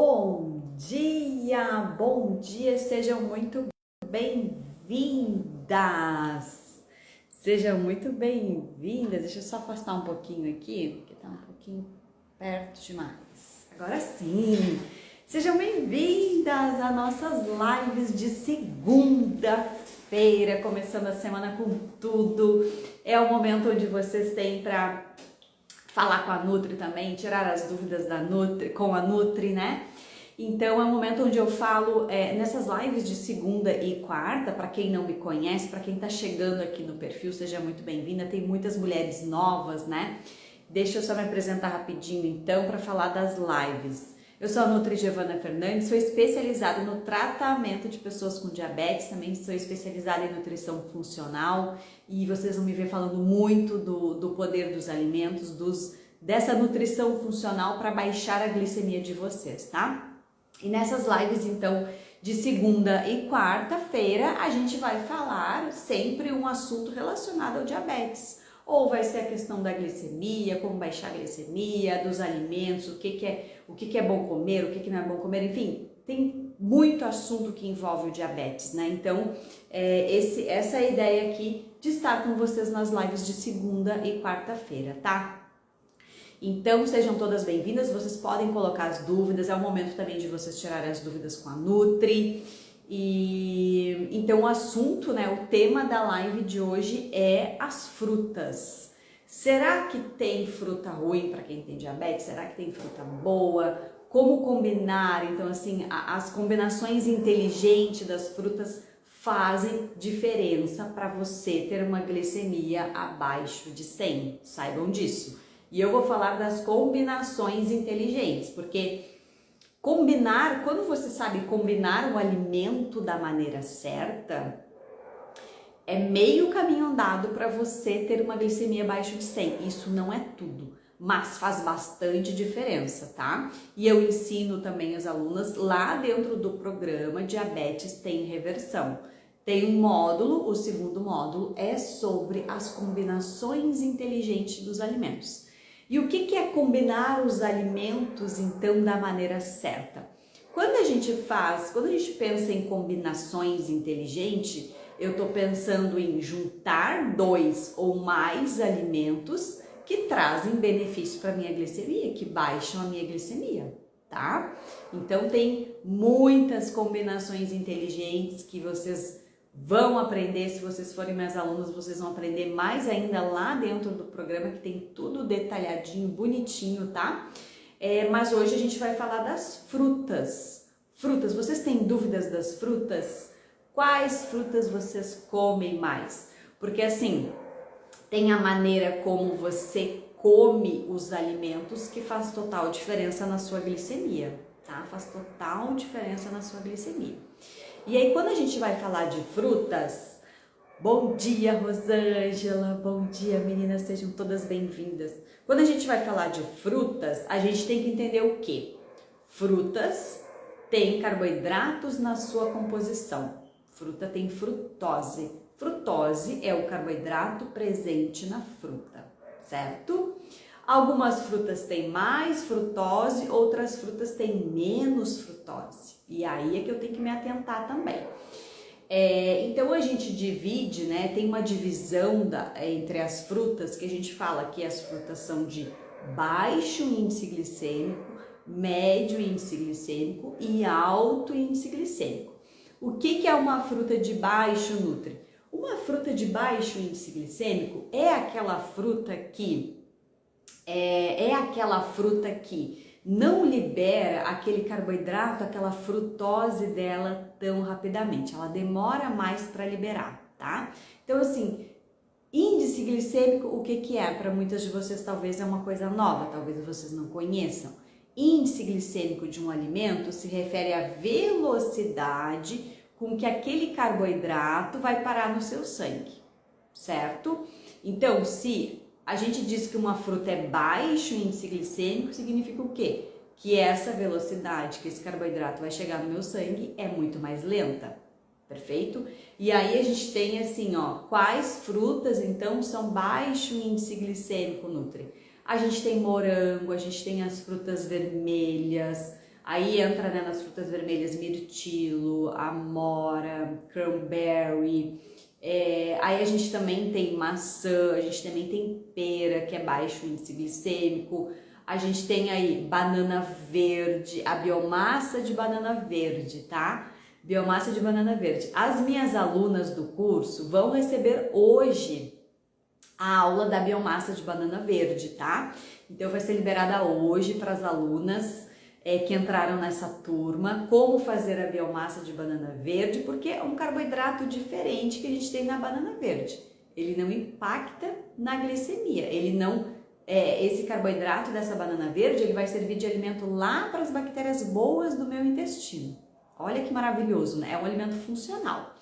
Bom dia, sejam muito bem-vindas, sejam muito bem-vindas. Deixa eu só afastar um pouquinho aqui, porque tá um pouquinho perto demais. Agora sim, sejam bem-vindas às nossas lives de segunda-feira, começando a semana com tudo. É o momento onde vocês têm para falar com a Nutri também, tirar as dúvidas da Nutri, com a Nutri, né? Então é um momento onde eu falo nessas lives de segunda e quarta, para quem não me conhece, para quem tá chegando aqui no perfil, seja muito bem-vinda. Tem muitas mulheres novas, né? Deixa eu só me apresentar rapidinho então para falar das lives. Eu sou a Nutri Giovana Fernandes, sou especializada no tratamento de pessoas com diabetes, também sou especializada em nutrição funcional e vocês vão me ver falando muito do poder dos alimentos, dessa nutrição funcional para baixar a glicemia de vocês, tá? E nessas lives, então, de segunda e quarta-feira, a gente vai falar sempre um assunto relacionado ao diabetes. Ou vai ser a questão da glicemia, como baixar a glicemia, dos alimentos, o que é bom comer, o que não é bom comer, enfim, tem muito assunto que envolve o diabetes, né? Então, essa é a ideia aqui de estar com vocês nas lives de segunda e quarta-feira, tá? Então, sejam todas bem-vindas, vocês podem colocar as dúvidas, é o momento também de vocês tirarem as dúvidas com a Nutri. E então o assunto, né, o tema da live de hoje é as frutas. Será que tem fruta ruim para quem tem diabetes? Será que tem fruta boa? Como combinar? Então, assim, as combinações inteligentes das frutas fazem diferença para você ter uma glicemia abaixo de 100. Saibam disso. E eu vou falar das combinações inteligentes, porque combinar, quando você sabe combinar o alimento da maneira certa, é meio caminho andado para você ter uma glicemia abaixo de 100. Isso não é tudo, mas faz bastante diferença, tá? E eu ensino também as alunas lá dentro do programa Diabetes Tem Reversão. Tem um módulo, o segundo módulo é sobre as combinações inteligentes dos alimentos. E o que é combinar os alimentos, então, da maneira certa? Quando a gente pensa em combinações inteligentes, eu estou pensando em juntar 2 ou mais alimentos que trazem benefício para a minha glicemia, que baixam a minha glicemia, tá? Então, tem muitas combinações inteligentes que vocês vão aprender. Se vocês forem meus alunos, vocês vão aprender mais ainda lá dentro do programa, que tem tudo detalhadinho, bonitinho, tá? Mas hoje a gente vai falar das frutas. Frutas, vocês têm dúvidas das frutas? Quais frutas vocês comem mais? Porque assim, tem a maneira como você come os alimentos que faz total diferença na sua glicemia, tá? Faz total diferença na sua glicemia. E aí, quando a gente vai falar de frutas, bom dia, Rosângela, bom dia, meninas, sejam todas bem-vindas. Quando a gente vai falar de frutas, a gente tem que entender o quê? Frutas têm carboidratos na sua composição. Fruta tem frutose. Frutose é o carboidrato presente na fruta, certo? Algumas frutas têm mais frutose, outras frutas têm menos frutose. E aí é que eu tenho que me atentar também. Então a gente divide, né? Tem uma divisão entre as frutas, que a gente fala que as frutas são de baixo índice glicêmico, médio índice glicêmico e alto índice glicêmico. O que é uma fruta de baixo, Nutri? Uma fruta de baixo índice glicêmico é aquela fruta que não libera aquele carboidrato, aquela frutose dela tão rapidamente. Ela demora mais para liberar, tá? Então, assim, índice glicêmico, o que é? Para muitas de vocês talvez é uma coisa nova, talvez vocês não conheçam. Índice glicêmico de um alimento se refere à velocidade com que aquele carboidrato vai parar no seu sangue, certo? Então, se a gente diz que uma fruta é baixo índice glicêmico, significa o quê? Que essa velocidade que esse carboidrato vai chegar no meu sangue é muito mais lenta, perfeito? E aí a gente tem assim, ó, quais frutas então são baixo índice glicêmico, Nutri? A gente tem morango, a gente tem as frutas vermelhas, Aí entra, né, nas frutas vermelhas mirtilo, amora, cranberry. Aí a gente também tem maçã, a gente também tem pera, que é baixo índice glicêmico. A gente tem aí banana verde, a biomassa de banana verde, tá? Biomassa de banana verde. As minhas alunas do curso vão receber hoje a aula da biomassa de banana verde, tá? Então vai ser liberada hoje para as alunas que entraram nessa turma, como fazer a biomassa de banana verde, porque é um carboidrato diferente que a gente tem na banana verde. Ele não impacta na glicemia, ele não... esse carboidrato dessa banana verde, ele vai servir de alimento lá para as bactérias boas do meu intestino. Olha que maravilhoso, né? É um alimento funcional.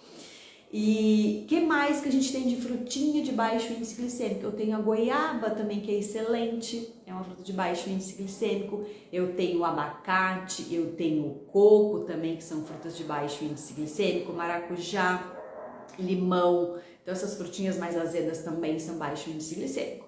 E que mais que a gente tem de frutinha de baixo índice glicêmico? Eu tenho a goiaba também, que é excelente, é uma fruta de baixo índice glicêmico. Eu tenho o abacate, eu tenho o coco também, que são frutas de baixo índice glicêmico, maracujá, limão. Então essas frutinhas mais azedas também são baixo índice glicêmico.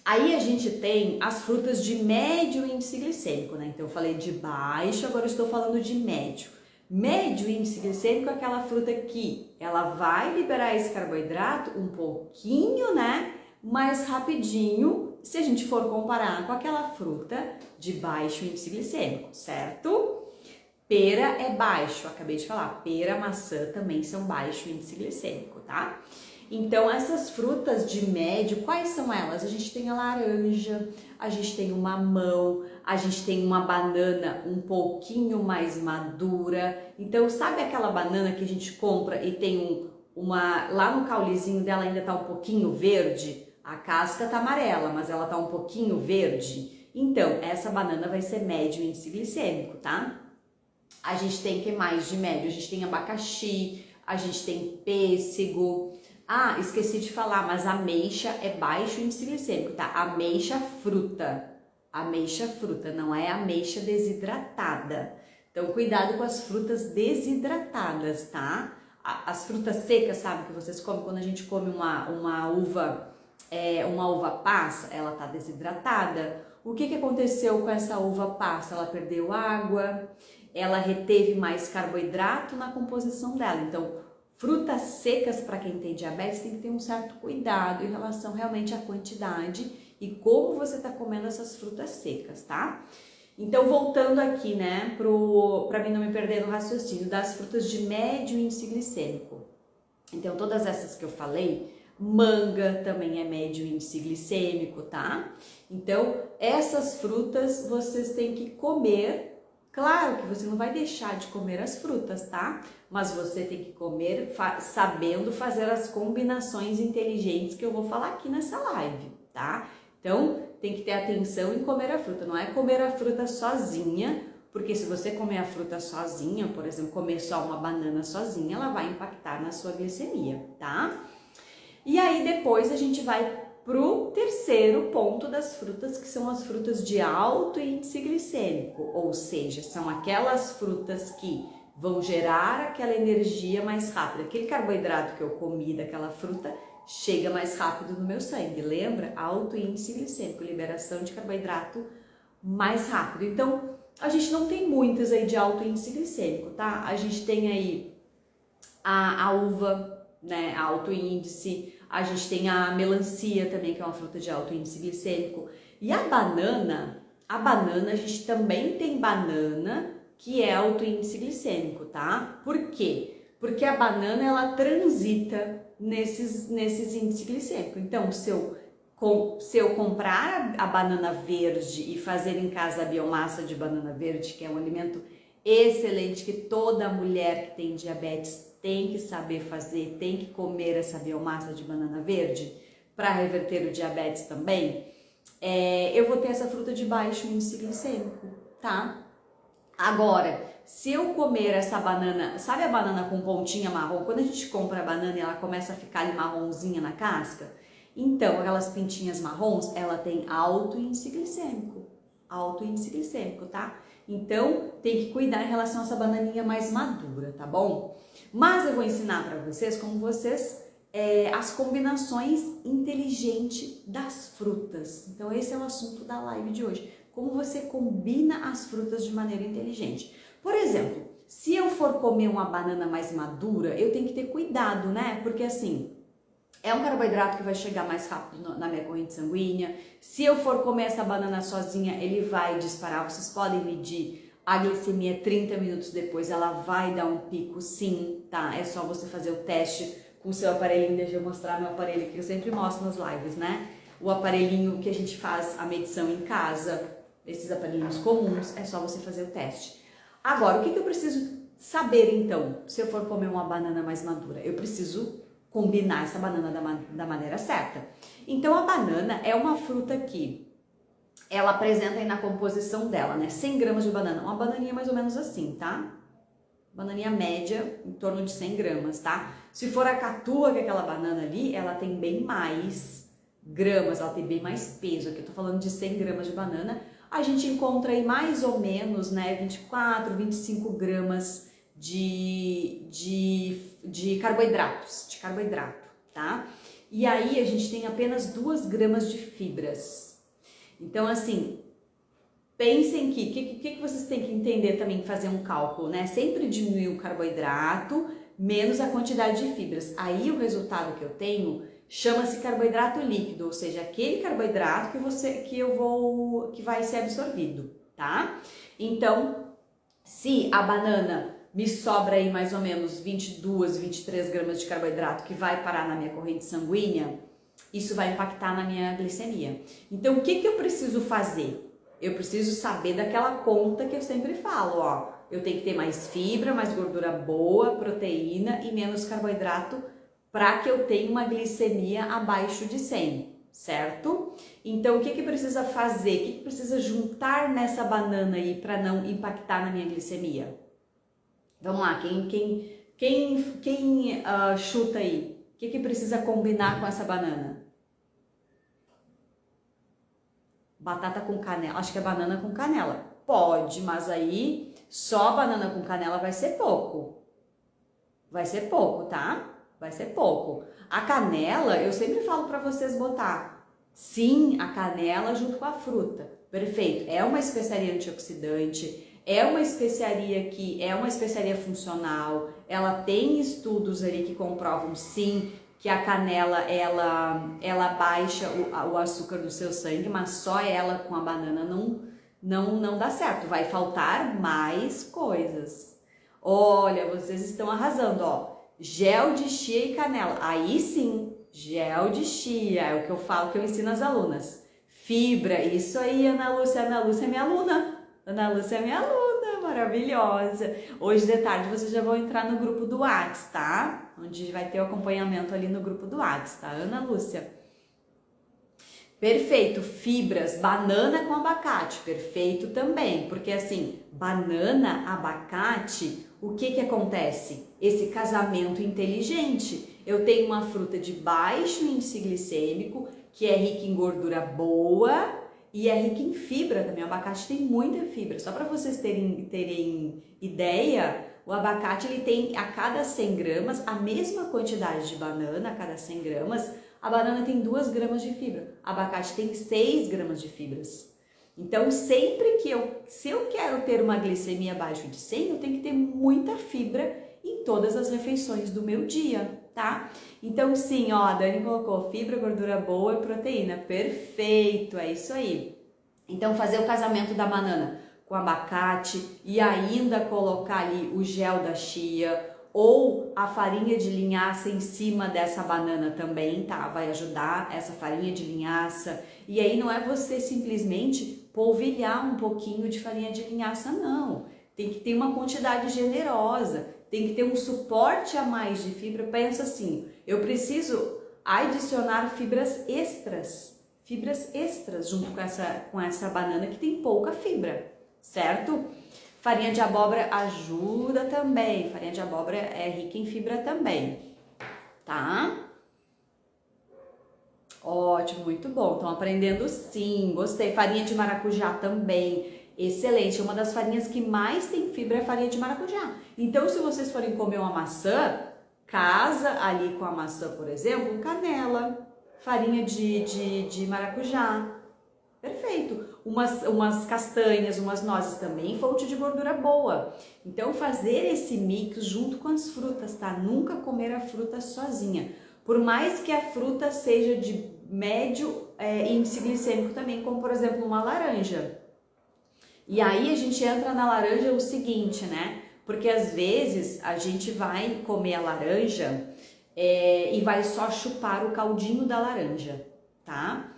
Aí a gente tem as frutas de médio índice glicêmico, né? Então eu falei de baixo, agora eu estou falando de médio. Médio índice glicêmico é aquela fruta que ela vai liberar esse carboidrato um pouquinho, né? Mais rapidinho, se a gente for comparar com aquela fruta de baixo índice glicêmico, certo? Pera é baixo, acabei de falar, pera, maçã também são baixo índice glicêmico, tá? Então, essas frutas de médio, quais são elas? A gente tem a laranja, a gente tem o mamão, a gente tem uma banana um pouquinho mais madura. Então, sabe aquela banana que a gente compra e tem lá no caulezinho dela ainda tá um pouquinho verde? A casca tá amarela, mas ela tá um pouquinho verde. Então, essa banana vai ser médio índice glicêmico, tá? A gente tem que mais de médio? A gente tem abacaxi, a gente tem pêssego. Ah, esqueci de falar, mas ameixa é baixo índice glicêmico, tá? Ameixa fruta, não é ameixa desidratada. Então, cuidado com as frutas desidratadas, tá? As frutas secas, sabe, que vocês comem quando a gente come uma uva passa, ela tá desidratada. O que aconteceu com essa uva passa? Ela perdeu água, ela reteve mais carboidrato na composição dela. Então, frutas secas, para quem tem diabetes, tem que ter um certo cuidado em relação realmente à quantidade e como você está comendo essas frutas secas, tá? Então, voltando aqui, né, para mim não me perder no raciocínio, das frutas de médio índice glicêmico. Então, todas essas que eu falei, manga também é médio índice glicêmico, tá? Então, essas frutas vocês têm que comer. Claro que você não vai deixar de comer as frutas, tá? Mas você tem que comer sabendo fazer as combinações inteligentes que eu vou falar aqui nessa live, tá? Então, tem que ter atenção em comer a fruta. Não é comer a fruta sozinha, porque se você comer a fruta sozinha, por exemplo, comer só uma banana sozinha, ela vai impactar na sua glicemia, tá? E aí depois a gente vai pro terceiro ponto das frutas, que são as frutas de alto índice glicêmico, ou seja, são aquelas frutas que vão gerar aquela energia mais rápida. Aquele carboidrato que eu comi daquela fruta chega mais rápido no meu sangue, lembra? Alto índice glicêmico, liberação de carboidrato mais rápido. Então, a gente não tem muitas aí de alto índice glicêmico, tá? A gente tem aí a uva, né, alto índice. A gente tem a melancia também, que é uma fruta de alto índice glicêmico. E a banana, a gente também tem banana que é alto índice glicêmico, tá? Por quê? Porque a banana, ela transita nesses índices glicêmicos. Então, se eu comprar a banana verde e fazer em casa a biomassa de banana verde, que é um alimento excelente, que toda mulher que tem diabetes tem que saber fazer, tem que comer essa biomassa de banana verde para reverter o diabetes também, eu vou ter essa fruta de baixo índice glicêmico, tá? Agora, se eu comer essa banana, sabe a banana com pontinha marrom? Quando a gente compra a banana e ela começa a ficar ali marronzinha na casca, então aquelas pintinhas marrons, ela tem alto índice glicêmico, tá? Então, tem que cuidar em relação a essa bananinha mais madura, tá bom? Mas eu vou ensinar para vocês como as combinações inteligentes das frutas. Então, esse é o assunto da live de hoje. como você combina as frutas de maneira inteligente. Por exemplo, se eu for comer uma banana mais madura, eu tenho que ter cuidado, né? Porque assim, é um carboidrato que vai chegar mais rápido na minha corrente sanguínea. Se eu for comer essa banana sozinha, ele vai disparar. Vocês podem medir a glicemia 30 minutos depois, ela vai dar um pico sim, tá? É só você fazer o teste com o seu aparelhinho. Deixa eu mostrar meu aparelho que eu sempre mostro nas lives, né? O aparelhinho que a gente faz a medição em casa, esses aparelhinhos comuns, é só você fazer o teste. Agora, o que eu preciso saber então, se eu for comer uma banana mais madura? Eu preciso combinar essa banana da maneira certa. Então, a banana é uma fruta que ela apresenta aí na composição dela, né? 100 gramas de banana, uma bananinha mais ou menos assim, tá? Bananinha média, em torno de 100 gramas, tá? Se for a catua, que é aquela banana ali, ela tem bem mais gramas, ela tem bem mais peso. Aqui eu tô falando de 100 gramas de banana. A gente encontra aí mais ou menos, né, 24, 25 gramas de carboidrato, tá? E aí a gente tem apenas 2 gramas de fibras. Então, assim, pensem que vocês têm que entender também, fazer um cálculo, né? Sempre diminuir o carboidrato, menos a quantidade de fibras. Aí o resultado que eu tenho chama-se carboidrato líquido, ou seja, aquele carboidrato que vai ser absorvido, tá? Então, se a banana me sobra aí mais ou menos 22, 23 gramas de carboidrato que vai parar na minha corrente sanguínea, isso vai impactar na minha glicemia. Então, o que eu preciso fazer? Eu preciso saber daquela conta que eu sempre falo, ó. Eu tenho que ter mais fibra, mais gordura boa, proteína e menos carboidrato para que eu tenha uma glicemia abaixo de 100, certo? Então, o que precisa fazer? O que precisa juntar nessa banana aí para não impactar na minha glicemia? Vamos lá, quem chuta aí? O que precisa combinar com essa banana? Batata com canela, acho que é banana com canela. Pode, mas aí só banana com canela vai ser pouco. Vai ser pouco, tá? Vai ser pouco. A canela, eu sempre falo para vocês botar, sim, a canela junto com a fruta. Perfeito. É uma especiaria antioxidante, é uma especiaria funcional. Ela tem estudos ali que comprovam, sim, que a canela ela baixa o açúcar do seu sangue, mas só ela com a banana não dá certo. Vai faltar mais coisas. Olha, vocês estão arrasando, ó. Gel de chia e canela. Aí sim, gel de chia, é o que eu falo, que eu ensino às alunas. Fibra, isso aí, Ana Lúcia. Ana Lúcia é minha aluna. Ana Lúcia é minha aluna, maravilhosa. Hoje de tarde vocês já vão entrar no grupo do Whats, tá? Onde vai ter o acompanhamento ali no grupo do Whats, tá, Ana Lúcia? Perfeito, fibras, banana com abacate, perfeito também, porque assim, banana, abacate, o que acontece? Esse casamento inteligente. Eu tenho uma fruta de baixo índice glicêmico, que é rica em gordura boa e é rica em fibra também. O abacate tem muita fibra. Só para vocês terem ideia, o abacate ele tem a cada 100 gramas a mesma quantidade de banana, a cada 100 gramas. A banana tem 2 gramas de fibra, o abacate tem 6 gramas de fibras. Então, sempre se eu quero ter uma glicemia abaixo de 100, eu tenho que ter muita fibra em todas as refeições do meu dia, tá? Então, sim, ó, a Dani colocou fibra, gordura boa e proteína. Perfeito, é isso aí. Então, fazer o casamento da banana com abacate e ainda colocar ali o gel da chia, ou a farinha de linhaça em cima dessa banana também, tá? Vai ajudar essa farinha de linhaça. E aí não é você simplesmente polvilhar um pouquinho de farinha de linhaça, não. Tem que ter uma quantidade generosa, tem que ter um suporte a mais de fibra. Pensa assim, eu preciso adicionar fibras extras junto com essa banana que tem pouca fibra, certo? Farinha de abóbora ajuda também, farinha de abóbora é rica em fibra também, tá? Ótimo, muito bom, estão aprendendo sim, gostei. Farinha de maracujá também, excelente, uma das farinhas que mais tem fibra é a farinha de maracujá. Então, se vocês forem comer uma maçã, casa ali com a maçã, por exemplo, canela, farinha de maracujá, Perfeito. Umas castanhas, umas nozes também, fonte de gordura boa. Então, fazer esse mix junto com as frutas, tá? Nunca comer a fruta sozinha. Por mais que a fruta seja de médio índice glicêmico também, como por exemplo uma laranja. E aí a gente entra na laranja o seguinte, né? Porque às vezes a gente vai comer a laranja e vai só chupar o caldinho da laranja, tá?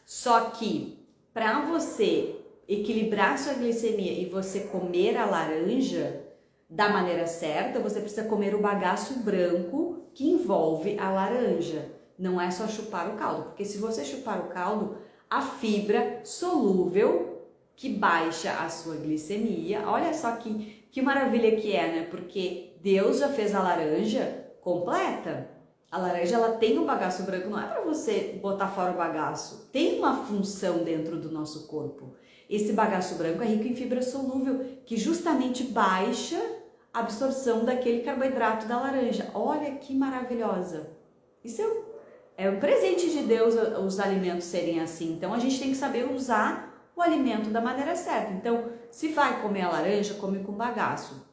Só que para você equilibrar sua glicemia e você comer a laranja da maneira certa, você precisa comer o bagaço branco que envolve a laranja. Não é só chupar o caldo, porque se você chupar o caldo, a fibra solúvel que baixa a sua glicemia, olha só que maravilha que é, né? Porque Deus já fez a laranja completa. A laranja, ela tem um bagaço branco, não é para você botar fora o bagaço. Tem uma função dentro do nosso corpo. Esse bagaço branco é rico em fibra solúvel, que justamente baixa a absorção daquele carboidrato da laranja. Olha que maravilhosa. Isso é um presente de Deus, os alimentos serem assim. Então, a gente tem que saber usar o alimento da maneira certa. Então, se vai comer a laranja, come com bagaço.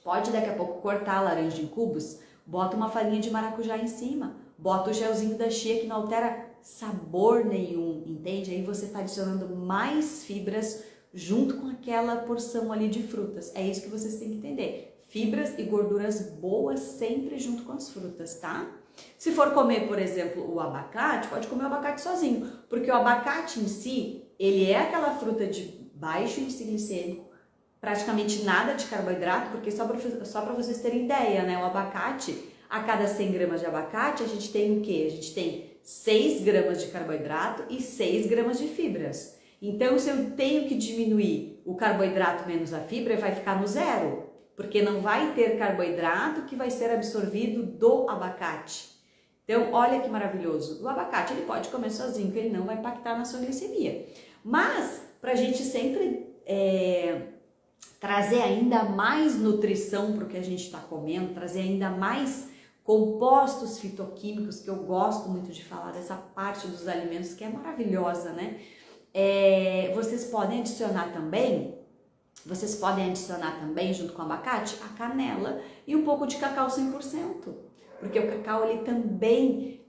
Pode daqui a pouco cortar a laranja em cubos, bota uma farinha de maracujá em cima, bota o gelzinho da chia que não altera sabor nenhum, entende? Aí você está adicionando mais fibras junto com aquela porção ali de frutas. É isso que vocês têm que entender. Fibras e gorduras boas sempre junto com as frutas, tá? Se for comer, por exemplo, o abacate, pode comer o abacate sozinho, porque o abacate em si, ele é aquela fruta de baixo índice glicêmico, praticamente nada de carboidrato, porque só para vocês terem ideia, né? O abacate, a cada 100 gramas de abacate, a gente tem o quê? A gente tem 6 gramas de carboidrato e 6 gramas de fibras. Então, se eu tenho que diminuir o carboidrato menos a fibra, vai ficar no zero, porque não vai ter carboidrato que vai ser absorvido do abacate. Então, olha que maravilhoso. O abacate, ele pode comer sozinho, que ele não vai impactar na sua glicemia. Mas, para a gente sempre trazer ainda mais nutrição para o que a gente está comendo, trazer ainda mais compostos fitoquímicos, que eu gosto muito de falar dessa parte dos alimentos, que é maravilhosa, né? Vocês podem adicionar também, junto com o abacate, a canela e um pouco de cacau 100%, porque o cacau, ele também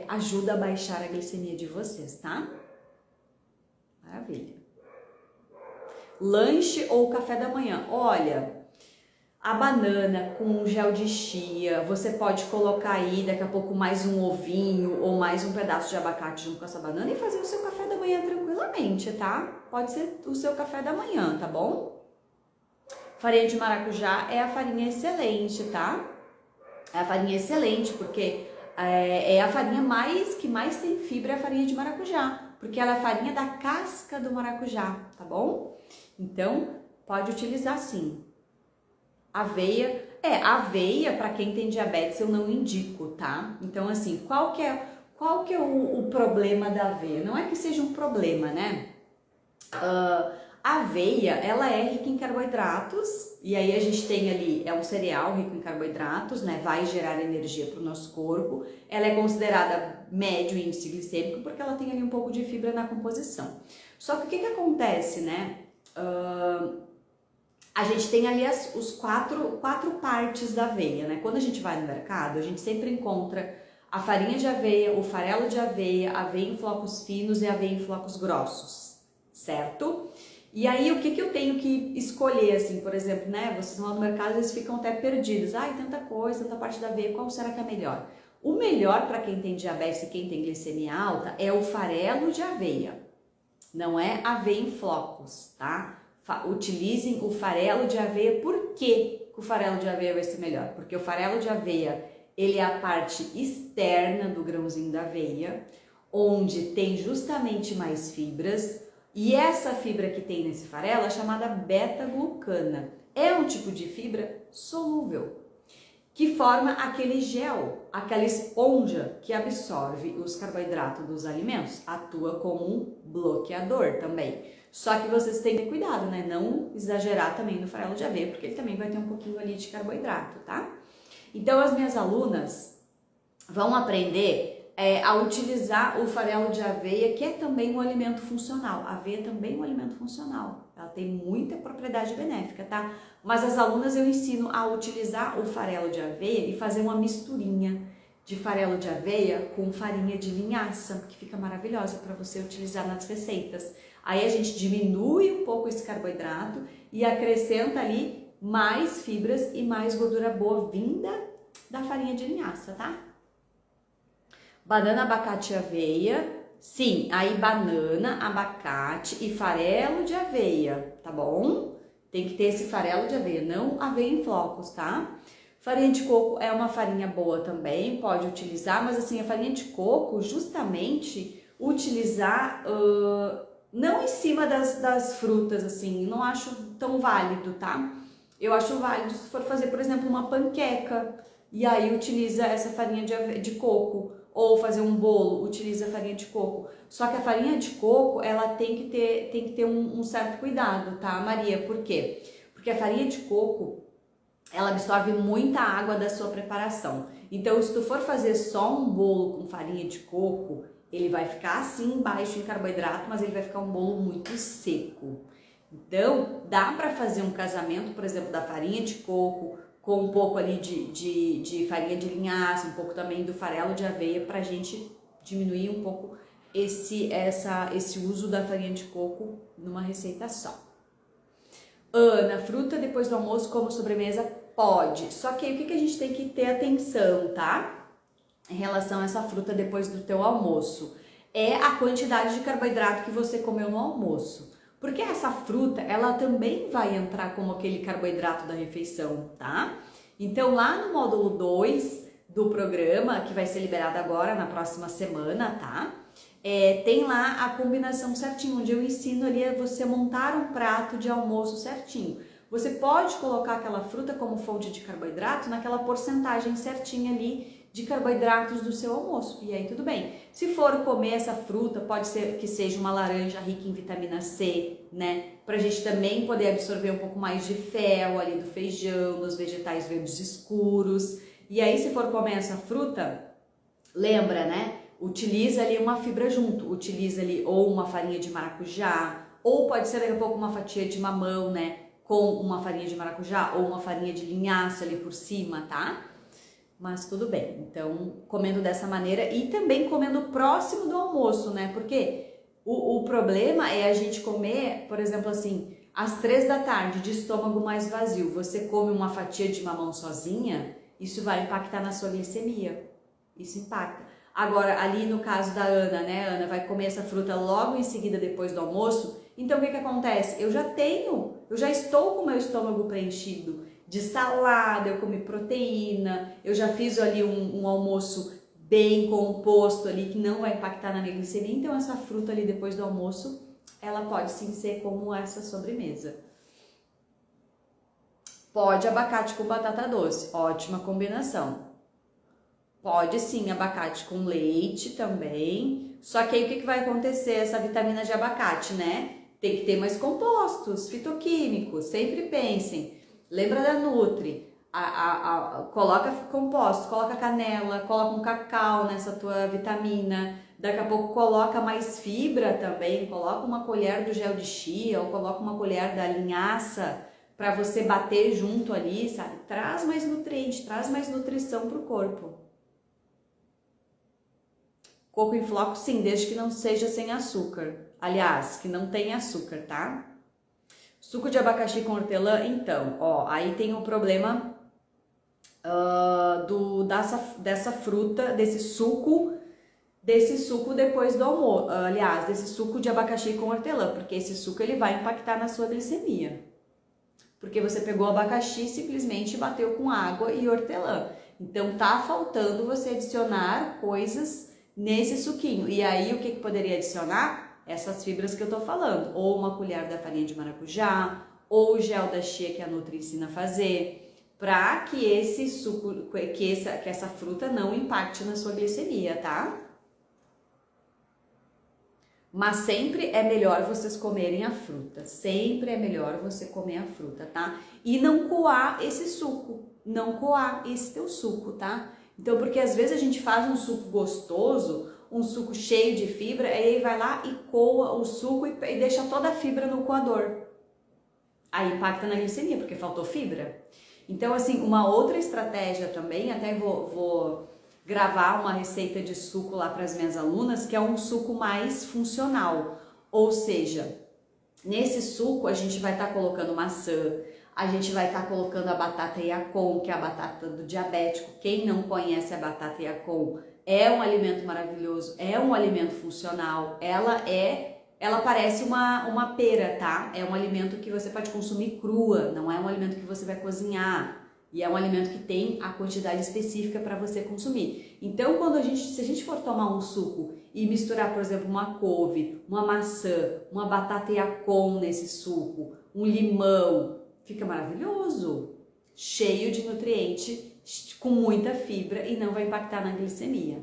ajuda a baixar a glicemia de vocês, tá? Maravilha. Lanche ou café da manhã? Olha, a banana com gel de chia, você pode colocar aí daqui a pouco mais um ovinho ou mais um pedaço de abacate junto com essa banana e fazer o seu café da manhã tranquilamente, tá? Pode ser o seu café da manhã, tá bom? Farinha de maracujá é a farinha excelente, tá? É a farinha excelente porque é a farinha que mais tem fibra, é a farinha de maracujá, porque ela é a farinha da casca do maracujá, tá bom? Então, pode utilizar sim. Aveia, para quem tem diabetes eu não indico, tá? Então, assim, qual que é o problema da aveia? Não é que seja um problema, né? A aveia, ela é rica em carboidratos, e aí a gente tem ali, é um cereal rico em carboidratos, né? Vai gerar energia para o nosso corpo. Ela é considerada médio índice glicêmico porque ela tem ali um pouco de fibra na composição. Só que o que acontece, né? A gente tem ali os quatro partes da aveia, né? Quando a gente vai no mercado, a gente sempre encontra a farinha de aveia, o farelo de aveia, aveia em flocos finos e aveia em flocos grossos, certo? E aí, o que eu tenho que escolher, assim, por exemplo, né? Vocês vão no mercado, eles ficam até perdidos. Ai, tanta coisa, tanta parte da aveia, qual será que é melhor? O melhor para quem tem diabetes e quem tem glicemia alta é o farelo de aveia, não é aveia em flocos, tá? Utilizem o farelo de aveia. Por que o farelo de aveia vai ser melhor? Porque o farelo de aveia, ele é a parte externa do grãozinho da aveia, onde tem justamente mais fibras, e essa fibra que tem nesse farelo é chamada beta-glucana. É um tipo de fibra solúvel, que forma aquele gel, aquela esponja que absorve os carboidratos dos alimentos, atua como um bloqueador também. Só que vocês têm que ter cuidado, né? Não exagerar também no farelo de aveia, porque ele também vai ter um pouquinho ali de carboidrato, tá? Então, as minhas alunas vão aprender a utilizar o farelo de aveia, que é também um alimento funcional. A aveia também é um alimento funcional, ela tem muita propriedade benéfica, tá? Mas as alunas eu ensino a utilizar o farelo de aveia e fazer uma misturinha de farelo de aveia com farinha de linhaça, que fica maravilhosa para você utilizar nas receitas. Aí a gente diminui um pouco esse carboidrato e acrescenta ali mais fibras e mais gordura boa vinda da farinha de linhaça, tá? Banana, abacate e aveia. Sim, aí banana, abacate e farelo de aveia, tá bom? Tem que ter esse farelo de aveia, não aveia em flocos, tá? Farinha de coco é uma farinha boa também, pode utilizar, mas assim, a farinha de coco, justamente, utilizar não em cima das frutas, assim, não acho tão válido, tá? Eu acho válido se for fazer, por exemplo, uma panqueca, e aí utiliza essa farinha de coco, ou fazer um bolo, utiliza a farinha de coco. Só que a farinha de coco, ela tem que ter um certo cuidado, tá, Maria? Por quê? Porque a farinha de coco, ela absorve muita água da sua preparação. Então, se tu for fazer só um bolo com farinha de coco, ele vai ficar assim baixo em carboidrato, mas ele vai ficar um bolo muito seco. Então, dá para fazer um casamento, por exemplo, da farinha de coco com um pouco ali de farinha de linhaça, um pouco também do farelo de aveia, para a gente diminuir um pouco esse uso da farinha de coco numa receita só. Ana, fruta depois do almoço como sobremesa? Pode, só que aí o que a gente tem que ter atenção, tá? Em relação a essa fruta depois do teu almoço, é a quantidade de carboidrato que você comeu no almoço. Porque essa fruta, ela também vai entrar como aquele carboidrato da refeição, tá? Então, lá no módulo 2 do programa, que vai ser liberado agora na próxima semana, tá? Tem lá a combinação certinho, onde eu ensino ali a você montar um prato de almoço certinho. Você pode colocar aquela fruta como fonte de carboidrato naquela porcentagem certinha ali de carboidratos do seu almoço, e aí tudo bem. Se for comer essa fruta, pode ser que seja uma laranja rica em vitamina C, né? Pra gente também poder absorver um pouco mais de fel ali do feijão, dos vegetais verdes escuros. E aí, se for comer essa fruta, lembra, né? Utiliza ali uma fibra junto, utiliza ali ou uma farinha de maracujá, ou pode ser daqui a pouco uma fatia de mamão, né? Com uma farinha de maracujá ou uma farinha de linhaça ali por cima, tá? Mas tudo bem, então comendo dessa maneira e também comendo próximo do almoço, né? Porque o problema é a gente comer, por exemplo assim, às 3 da tarde de estômago mais vazio, você come uma fatia de mamão sozinha, isso vai impactar na sua glicemia, isso impacta. Agora, ali no caso da Ana, né? Ana vai comer essa fruta logo em seguida depois do almoço, então o que acontece? Eu já estou com o meu estômago preenchido de salada, eu comi proteína, eu já fiz ali um almoço bem composto ali que não vai impactar na minha glicemia, então essa fruta ali depois do almoço, ela pode sim ser como essa sobremesa. Pode abacate com batata doce, ótima combinação. Pode sim abacate com leite também, só que aí o que vai acontecer? Essa vitamina de abacate, né? Tem que ter mais compostos fitoquímicos, sempre pensem. Lembra da Nutri, coloca compostos, coloca canela, coloca um cacau nessa tua vitamina, daqui a pouco coloca mais fibra também, coloca uma colher do gel de chia ou coloca uma colher da linhaça para você bater junto ali, sabe? Traz mais nutriente, traz mais nutrição para o corpo. Coco em floco, sim, desde que não seja sem açúcar. Aliás, que não tenha açúcar, tá? Suco de abacaxi com hortelã, então, ó, aí tem o problema dessa fruta, desse suco depois do almoço, aliás, desse suco de abacaxi com hortelã, porque esse suco ele vai impactar na sua glicemia. Porque você pegou o abacaxi e simplesmente bateu com água e hortelã. Então tá faltando você adicionar coisas nesse suquinho. E aí o que poderia adicionar? Essas fibras que eu tô falando, ou uma colher da farinha de maracujá, ou o gel da chia que a Nutri ensina a fazer, para que esse suco, que essa fruta não impacte na sua glicemia, tá? Mas sempre é melhor vocês comerem a fruta, sempre é melhor você comer a fruta, tá? E não coar esse suco, não coar esse teu suco, tá? Então, porque às vezes a gente faz um suco gostoso, um suco cheio de fibra, aí vai lá e coa o suco e deixa toda a fibra no coador. Aí impacta na glicemia, porque faltou fibra. Então, assim, uma outra estratégia também, até vou gravar uma receita de suco lá para as minhas alunas, que é um suco mais funcional. Ou seja, nesse suco a gente vai estar colocando maçã, a gente vai estar colocando a batata Yacon, que é a batata do diabético. Quem não conhece a batata Yacon, é um alimento maravilhoso, é um alimento funcional, ela parece uma pera, tá? É um alimento que você pode consumir crua, não é um alimento que você vai cozinhar. E é um alimento que tem a quantidade específica para você consumir. Então, se a gente for tomar um suco e misturar, por exemplo, uma couve, uma maçã, uma batata Yacon nesse suco, um limão, fica maravilhoso, cheio de nutriente, com muita fibra e não vai impactar na glicemia.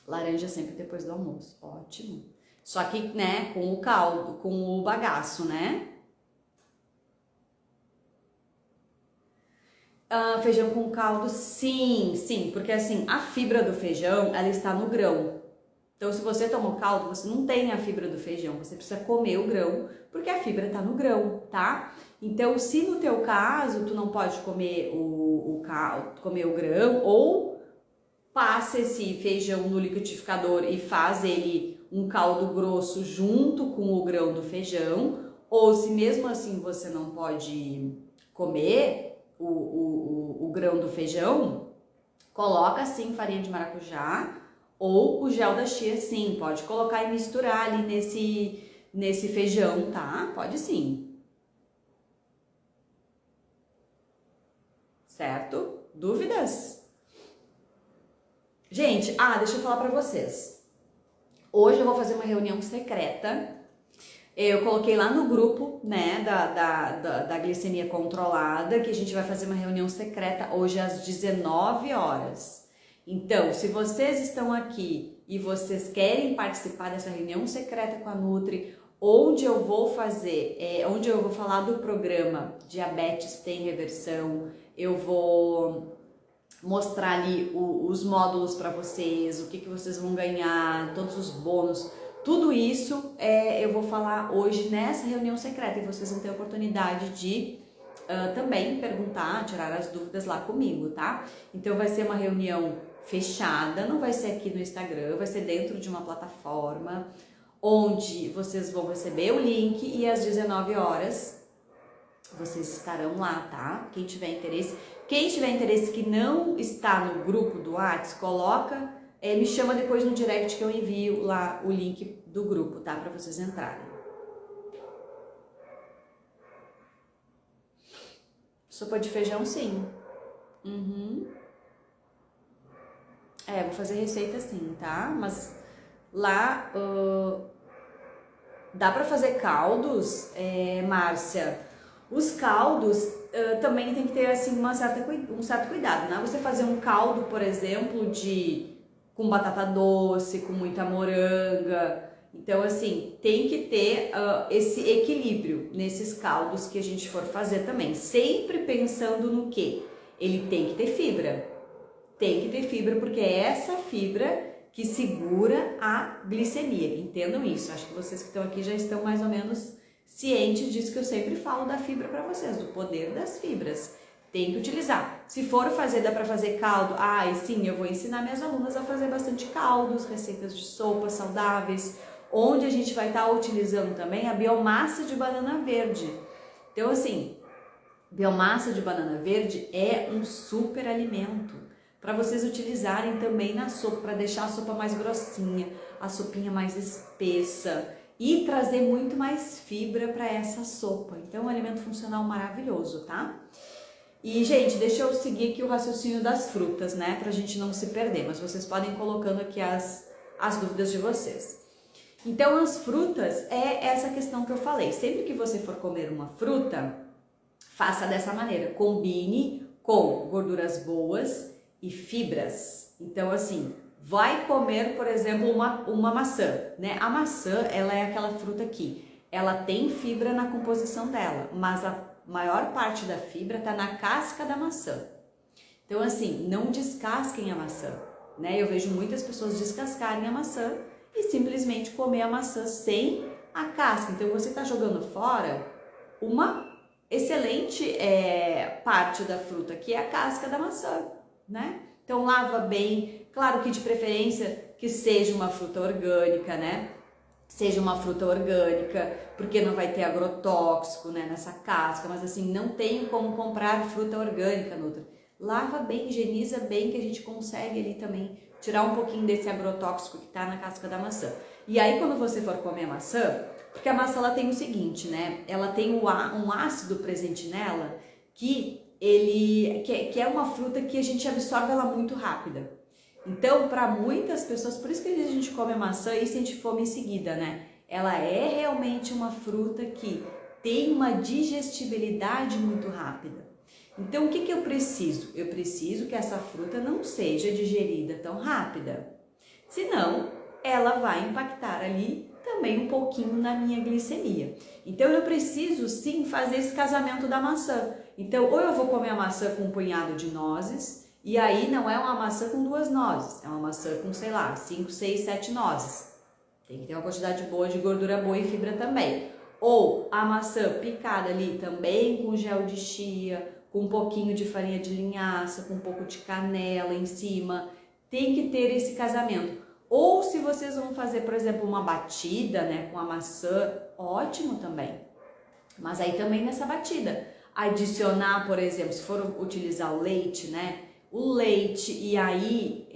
Laranja sempre depois do almoço, ótimo. Só que, né, com o caldo, com o bagaço, né? Feijão com caldo, sim, porque assim, a fibra do feijão, ela está no grão. Então, se você toma o caldo, você não tem a fibra do feijão, você precisa comer o grão, porque a fibra está no grão, tá? Então, se no teu caso, tu não pode comer o caldo, comer o grão, ou passa esse feijão no liquidificador e faz ele um caldo grosso junto com o grão do feijão, ou se mesmo assim você não pode comer o grão do feijão, coloca sim farinha de maracujá ou o gel da chia, sim, pode colocar e misturar ali nesse feijão, tá? Pode sim. Certo? Dúvidas? Gente, deixa eu falar pra vocês. Hoje eu vou fazer uma reunião secreta. Eu coloquei lá no grupo, né, da glicemia controlada, que a gente vai fazer uma reunião secreta hoje às 19 horas. Então, se vocês estão aqui e vocês querem participar dessa reunião secreta com a Nutri, onde eu vou falar do programa Diabetes Tem Reversão, eu vou mostrar ali os módulos para vocês, o que vocês vão ganhar, todos os bônus. Tudo isso eu vou falar hoje nessa reunião secreta e vocês vão ter a oportunidade de também perguntar, tirar as dúvidas lá comigo, tá? Então vai ser uma reunião fechada, não vai ser aqui no Instagram, vai ser dentro de uma plataforma onde vocês vão receber o link e às 19 horas vocês estarão lá, tá? Quem tiver interesse que não está no grupo do WhatsApp, coloca, me chama depois no direct que eu envio lá o link do grupo, tá? Para vocês entrarem. Sopa de feijão, sim. Vou fazer receita sim, tá? Mas lá dá para fazer caldos, Márcia. Os caldos também tem que ter assim um certo cuidado, né? Você fazer um caldo, por exemplo, com batata doce, com muita moranga. Então, assim, tem que ter esse equilíbrio nesses caldos que a gente for fazer também. Sempre pensando no quê? Ele tem que ter fibra. Tem que ter fibra, porque é essa fibra que segura a glicemia. Entendam isso. Acho que vocês que estão aqui já estão mais ou menos cientes disso que eu sempre falo da fibra para vocês, do poder das fibras. Tem que utilizar. Se for fazer, dá para fazer caldo? E sim, eu vou ensinar minhas alunas a fazer bastante caldos, receitas de sopas saudáveis, onde a gente vai estar utilizando também a biomassa de banana verde. Então, assim, biomassa de banana verde é um super alimento para vocês utilizarem também na sopa, para deixar a sopa mais grossinha, a sopinha mais espessa e trazer muito mais fibra para essa sopa. Então, é um alimento funcional maravilhoso, tá? E, gente, deixa eu seguir aqui o raciocínio das frutas, né? Pra gente não se perder, mas vocês podem ir colocando aqui as dúvidas de vocês. Então, as frutas é essa questão que eu falei. Sempre que você for comer uma fruta, faça dessa maneira. Combine com gorduras boas e fibras. Então, assim, vai comer, por exemplo, uma maçã, né? A maçã, ela é aquela fruta aqui. Ela tem fibra na composição dela, mas a maior parte da fibra está na casca da maçã. Então assim, não descasquem a maçã, né? Eu vejo muitas pessoas descascarem a maçã e simplesmente comer a maçã sem a casca. Então você está jogando fora uma excelente parte da fruta, que é a casca da maçã, né? Então lava bem, claro que de preferência que seja uma fruta orgânica, né? Seja uma fruta orgânica, porque não vai ter agrotóxico, né, nessa casca, mas assim, não tem como comprar fruta orgânica, Nutri. Lava bem, higieniza bem, que a gente consegue ali também tirar um pouquinho desse agrotóxico que tá na casca da maçã. E aí quando você for comer a maçã, porque a maçã ela tem o seguinte, né, ela tem um ácido presente nela que é uma fruta que a gente absorve ela muito rápida. Então, para muitas pessoas, por isso que a gente come a maçã e sente fome em seguida, né? Ela é realmente uma fruta que tem uma digestibilidade muito rápida. Então, o que eu preciso? Eu preciso que essa fruta não seja digerida tão rápida. Senão, ela vai impactar ali também um pouquinho na minha glicemia. Então, eu preciso sim fazer esse casamento da maçã. Então, ou eu vou comer a maçã com um punhado de nozes, e aí não é uma maçã com 2 nozes, é uma maçã com, sei lá, 5, 6, 7 nozes. Tem que ter uma quantidade boa de gordura boa e fibra também. Ou a maçã picada ali também com gel de chia, com um pouquinho de farinha de linhaça, com um pouco de canela em cima. Tem que ter esse casamento. Ou se vocês vão fazer, por exemplo, uma batida, né, com a maçã, ótimo também. Mas aí também nessa batida, adicionar, por exemplo, se for utilizar o leite, né, o leite, e aí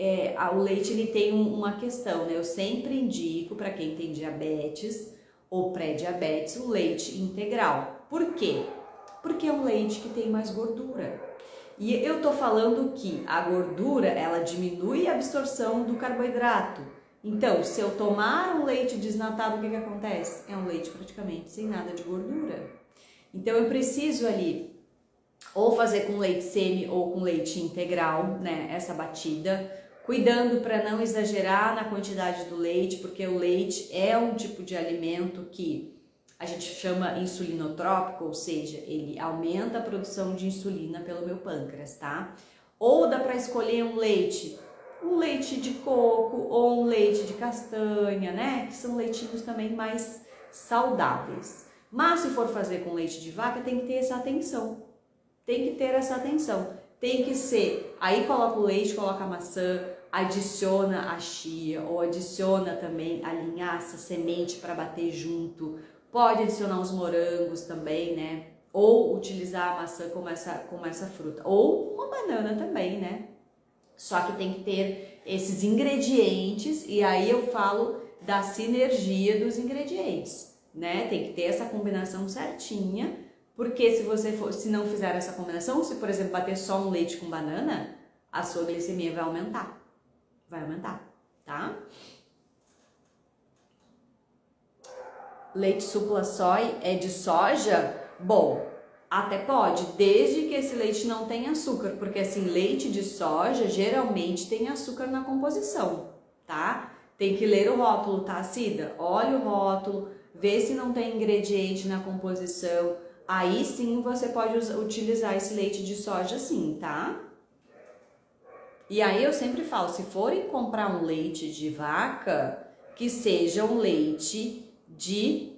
o leite ele tem uma questão, né? Eu sempre indico para quem tem diabetes ou pré-diabetes o leite integral. Por quê? Porque é um leite que tem mais gordura. E eu tô falando que a gordura, ela diminui a absorção do carboidrato. Então, se eu tomar um leite desnatado, o que acontece? É um leite praticamente sem nada de gordura. Então, eu preciso ali ou fazer com leite semi ou com leite integral, né, essa batida, cuidando para não exagerar na quantidade do leite, porque o leite é um tipo de alimento que a gente chama insulinotrópico, ou seja, ele aumenta a produção de insulina pelo meu pâncreas, tá? Ou dá para escolher um leite de coco ou um leite de castanha, né, que são leitinhos também mais saudáveis. Mas se for fazer com leite de vaca, tem que ter essa atenção. Tem que ter essa atenção, tem que ser, aí coloca o leite, coloca a maçã, adiciona a chia ou adiciona também a linhaça, semente para bater junto, pode adicionar os morangos também, né? Ou utilizar a maçã como essa fruta, ou uma banana também, né? Só que tem que ter esses ingredientes e aí eu falo da sinergia dos ingredientes, né? Tem que ter essa combinação certinha. Porque se não fizer essa combinação, se por exemplo bater só um leite com banana, a sua glicemia vai aumentar. Vai aumentar, tá? Leite supla soy é de soja? Bom, até pode, desde que esse leite não tenha açúcar, porque assim, leite de soja geralmente tem açúcar na composição, tá? Tem que ler o rótulo, tá, Cida? Olha o rótulo, vê se não tem ingrediente na composição. Aí sim você pode utilizar esse leite de soja sim, tá? E aí eu sempre falo, se forem comprar um leite de vaca, que seja um leite de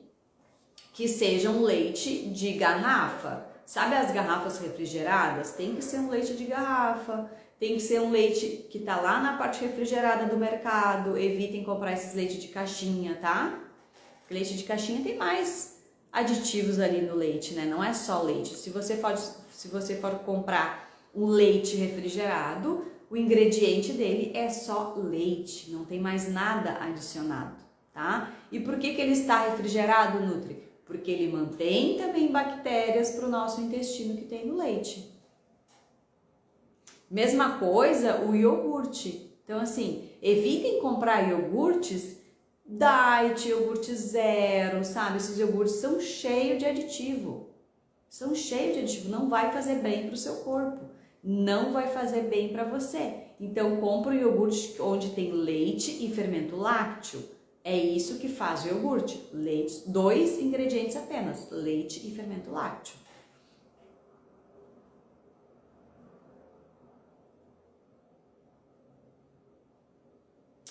garrafa. Sabe as garrafas refrigeradas? Tem que ser um leite de garrafa, tem que ser um leite que tá lá na parte refrigerada do mercado. Evitem comprar esses leites de caixinha, tá? Porque leite de caixinha tem mais aditivos ali no leite, né? Não é só leite. Se você for comprar um leite refrigerado, o ingrediente dele é só leite, não tem mais nada adicionado, tá? E por que ele está refrigerado, Nutri? Porque ele mantém também bactérias para o nosso intestino que tem no leite. Mesma coisa o iogurte. Então assim, evitem comprar iogurtes diet, iogurte zero, sabe? Esses iogurtes são cheios de aditivo. São cheios de aditivo, não vai fazer bem para o seu corpo. Não vai fazer bem para você. Então, compra um iogurte onde tem leite e fermento lácteo. É isso que faz o iogurte. Leite, 2 ingredientes apenas, leite e fermento lácteo.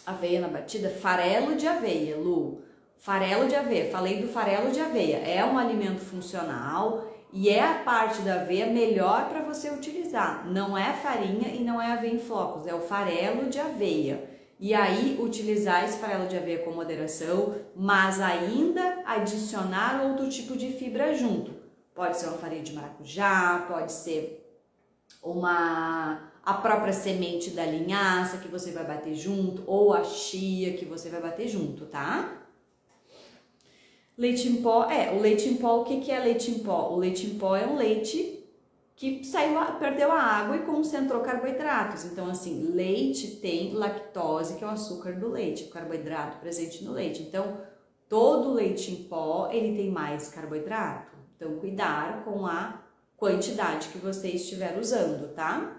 aveia na batida, farelo de aveia, Lu. Farelo de aveia, falei do farelo de aveia. É um alimento funcional e é a parte da aveia melhor para você utilizar. Não é farinha e não é aveia em flocos, é o farelo de aveia. E aí, utilizar esse farelo de aveia com moderação, mas ainda adicionar outro tipo de fibra junto. Pode ser uma farinha de maracujá, pode ser a própria semente da linhaça que você vai bater junto, ou a chia que você vai bater junto, tá? Leite em pó, o leite em pó, o que é leite em pó? O leite em pó é um leite que perdeu a água e concentrou carboidratos. Então, assim, leite tem lactose, que é o açúcar do leite, o carboidrato presente no leite. Então, todo leite em pó, ele tem mais carboidrato. Então, cuidar com a quantidade que você estiver usando, tá?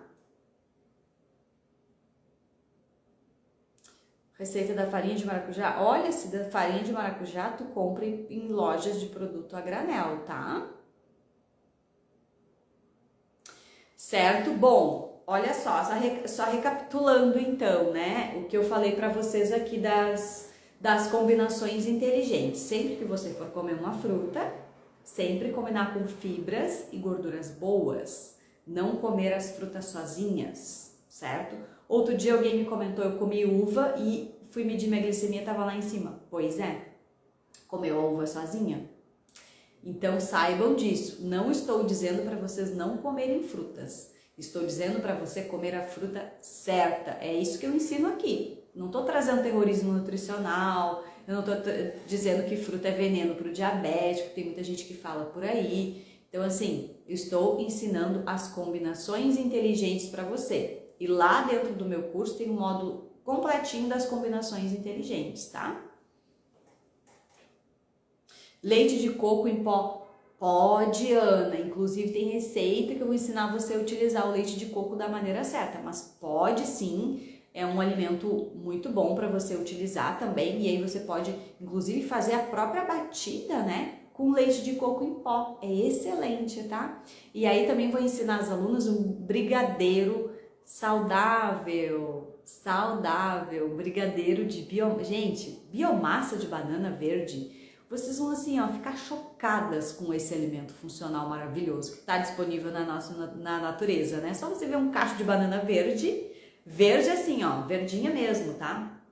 Receita da farinha de maracujá. Olha, se da farinha de maracujá tu compra em lojas de produto a granel, tá? Certo? Bom, olha só recapitulando então, né? O que eu falei para vocês aqui das combinações inteligentes. Sempre que você for comer uma fruta, sempre combinar com fibras e gorduras boas. Não comer as frutas sozinhas, certo? Outro dia alguém me comentou, eu comi uva e fui medir minha glicemia, tava lá em cima. Pois é, comeu a uva sozinha? Então saibam disso, não estou dizendo para vocês não comerem frutas, estou dizendo para você comer a fruta certa, é isso que eu ensino aqui. Não estou trazendo terrorismo nutricional, eu não estou dizendo que fruta é veneno para o diabético, tem muita gente que fala por aí. Então assim, eu estou ensinando as combinações inteligentes para você. E lá dentro do meu curso tem um módulo completinho das combinações inteligentes, tá? Leite de coco em pó? Pode, Ana. Inclusive tem receita que eu vou ensinar você a utilizar o leite de coco da maneira certa, mas pode sim. É um alimento muito bom para você utilizar também, e aí você pode inclusive fazer a própria batida, né? Com leite de coco em pó. É excelente, tá? E aí também vou ensinar as alunas um brigadeiro saudável, brigadeiro de biomassa de banana verde. Vocês vão assim, ó, ficar chocadas com esse alimento funcional maravilhoso que está disponível na natureza, né? Só você ver um cacho de banana verde assim, ó, verdinha mesmo, tá?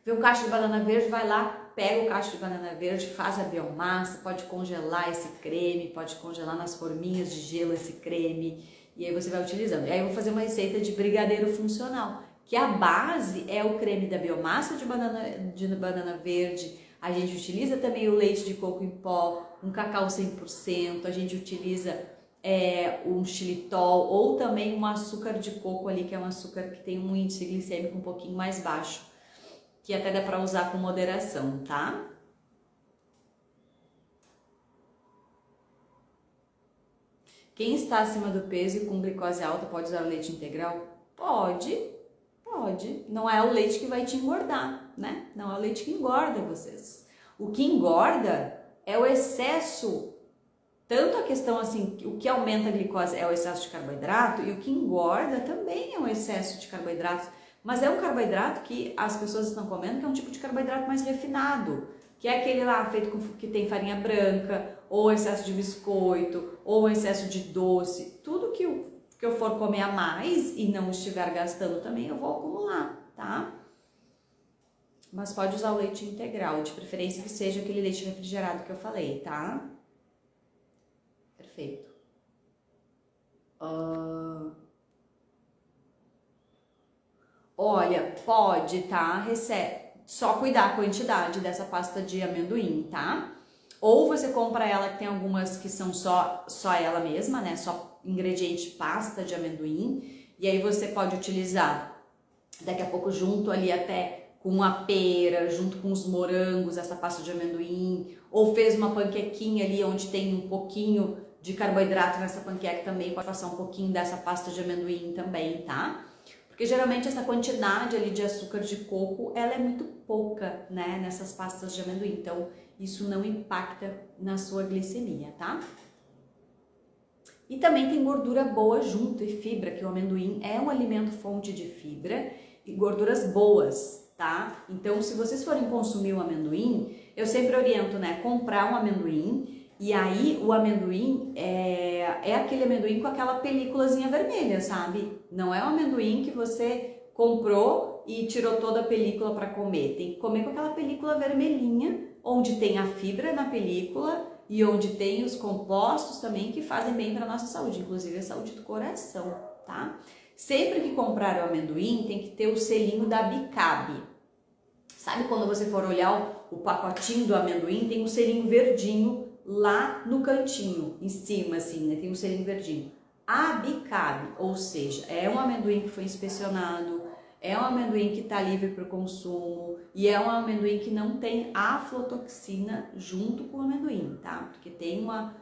Vê um cacho de banana verde, vai lá, pega o cacho de banana verde, faz a biomassa, pode congelar esse creme, pode congelar nas forminhas de gelo esse creme, e aí você vai utilizando. E aí eu vou fazer uma receita de brigadeiro funcional, que a base é o creme da biomassa de banana verde. A gente utiliza também o leite de coco em pó, um cacau 100%, a gente utiliza um xilitol ou também um açúcar de coco ali, que é um açúcar que tem um índice glicêmico um pouquinho mais baixo, que até dá para usar com moderação, tá? Quem está acima do peso e com glicose alta pode usar o leite integral? Pode. Não é o leite que vai te engordar, né? Não é o leite que engorda vocês. O que engorda é o excesso, tanto a questão assim, o que aumenta a glicose é o excesso de carboidrato, e o que engorda também é o excesso de carboidratos. Mas é um carboidrato que as pessoas estão comendo, que é um tipo de carboidrato mais refinado, que é aquele lá feito que tem farinha branca, ou excesso de biscoito, ou excesso de doce. Tudo que eu for comer a mais e não estiver gastando também, eu vou acumular, tá? Mas pode usar o leite integral, de preferência que seja aquele leite refrigerado que eu falei, tá? Perfeito. Olha, pode, tá? Só cuidar a quantidade dessa pasta de amendoim, tá? Ou você compra ela, que tem algumas que são só ela mesma, né? Só ingrediente pasta de amendoim. E aí você pode utilizar daqui a pouco junto ali até com a pera, junto com os morangos, essa pasta de amendoim. Ou fez uma panquequinha ali onde tem um pouquinho de carboidrato nessa panqueca também, pode passar um pouquinho dessa pasta de amendoim também, tá? Porque geralmente essa quantidade ali de açúcar de coco, ela é muito pouca, né, nessas pastas de amendoim. Então, isso não impacta na sua glicemia, tá? E também tem gordura boa junto e fibra, que o amendoim é um alimento fonte de fibra e gorduras boas. tá? Então, se vocês forem consumir o amendoim, eu sempre oriento, né, comprar um amendoim. E aí, o amendoim é aquele amendoim com aquela películazinha vermelha, sabe? Não é um amendoim que você comprou e tirou toda a película para comer. Tem que comer com aquela película vermelhinha, onde tem a fibra na película e onde tem os compostos também que fazem bem para nossa saúde, inclusive a saúde do coração, tá? Sempre que comprar o amendoim, tem que ter o selinho da Bicabe. Sabe quando você for olhar o pacotinho do amendoim, tem um selinho verdinho lá no cantinho, em cima, assim, né? Tem um selinho verdinho. A Bicabe, ou seja, é um amendoim que foi inspecionado, é um amendoim que está livre para o consumo e é um amendoim que não tem aflotoxina junto com o amendoim, tá? Porque tem uma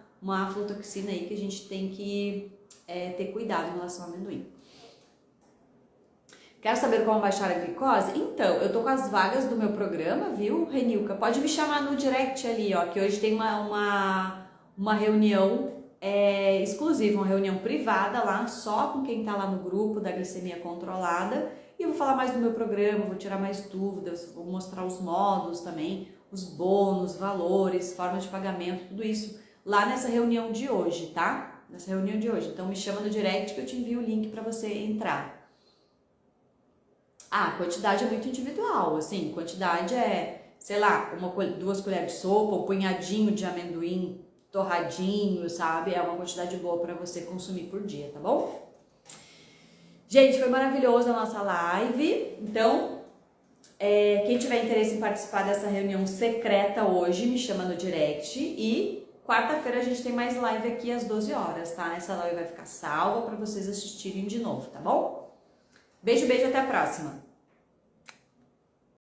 aflotoxina aí que a gente tem que ter cuidado em relação ao amendoim. Quer saber como baixar a glicose? Então, eu tô com as vagas do meu programa, viu, Renilca? Pode me chamar no direct ali, ó, que hoje tem uma reunião exclusiva, uma reunião privada lá, só com quem tá lá no grupo da glicemia controlada. E eu vou falar mais do meu programa, vou tirar mais dúvidas, vou mostrar os modos também, os bônus, valores, formas de pagamento, tudo isso lá nessa reunião de hoje, tá? Nessa reunião de hoje. Então, me chama no direct que eu te envio o link para você entrar. A quantidade é muito individual, assim, quantidade sei lá, 2 colheres de sopa, um punhadinho de amendoim torradinho, sabe? É uma quantidade boa para você consumir por dia, tá bom? Gente, foi maravilhosa a nossa live, então, quem tiver interesse em participar dessa reunião secreta hoje, me chama no direct e quarta-feira a gente tem mais live aqui às 12 horas, tá? Essa live vai ficar salva para vocês assistirem de novo, tá bom? Beijo, beijo, até a próxima!